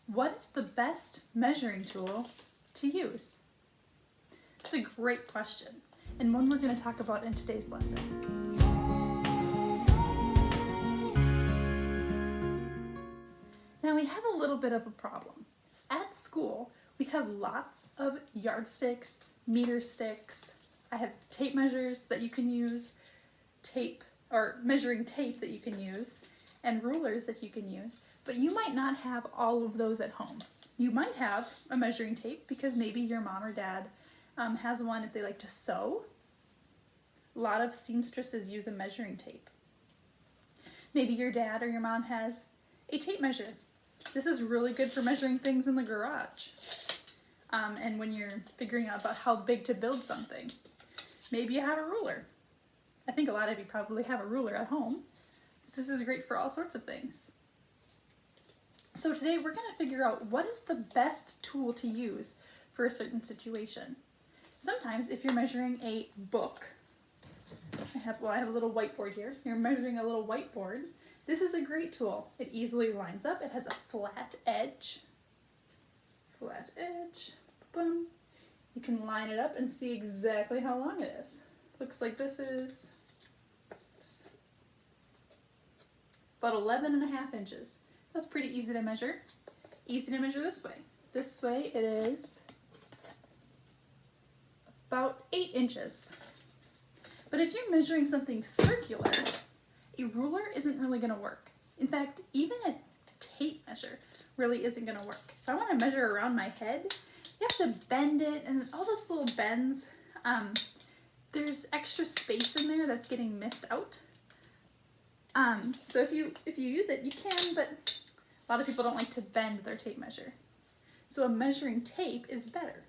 What is the best measuring tool to use? It's a great question, and one we're going to talk about in today's lesson. Now we have a little bit of a problem. At school, we have lots of yardsticks, meter sticks. I have tape measures that you can use, measuring tape that you can use, and rulers that you can use, but you might not have all of those at home. You might have a measuring tape because maybe your mom or dad has one if they like to sew. A lot of seamstresses use a measuring tape. Maybe your dad or your mom has a tape measure. This is really good for measuring things in the garage. And when you're figuring out about how big to build something. Maybe you have a ruler. I think a lot of you probably have a ruler at home. This is great for all sorts of things. So today we're going to figure out what is the best tool to use for a certain situation. Sometimes if you're measuring a book, I have a little whiteboard here. You're measuring a little whiteboard. This is a great tool. It easily lines up. It has a flat edge. Boom. You can line it up and see exactly how long it is. Looks like this is about 11.5 inches. That's pretty easy to measure. Easy to measure this way. This way it is about 8 inches. But if you're measuring something circular, a ruler isn't really going to work. In fact, even a tape measure really isn't going to work. If I want to measure around my head, you have to bend it, and all those little bends, there's extra space in there that's getting missed out. So if you use it, you can, but a lot of people don't like to bend their tape measure. So a measuring tape is better.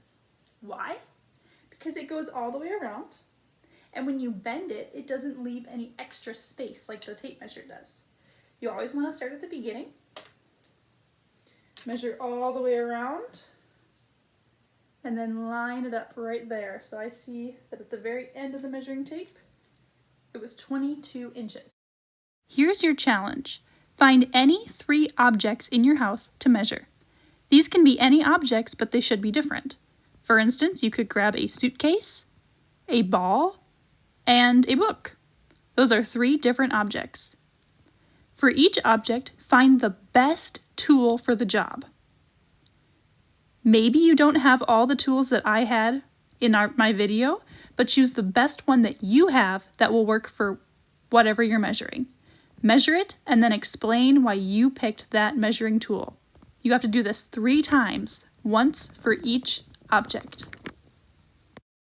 Why? Because it goes all the way around, and when you bend it, it doesn't leave any extra space like the tape measure does. You always want to start at the beginning, measure all the way around, and then line it up right there. So I see that at the very end of the measuring tape, it was 22 inches. Here's your challenge. Find any 3 objects in your house to measure. These can be any objects, but they should be different. For instance, you could grab a suitcase, a ball, and a book. Those are 3 different objects. For each object, find the best tool for the job. Maybe you don't have all the tools that I had in my video, but choose the best one that you have that will work for whatever you're measuring. Measure it and then explain why you picked that measuring tool. You have to do this 3 times, once for each object.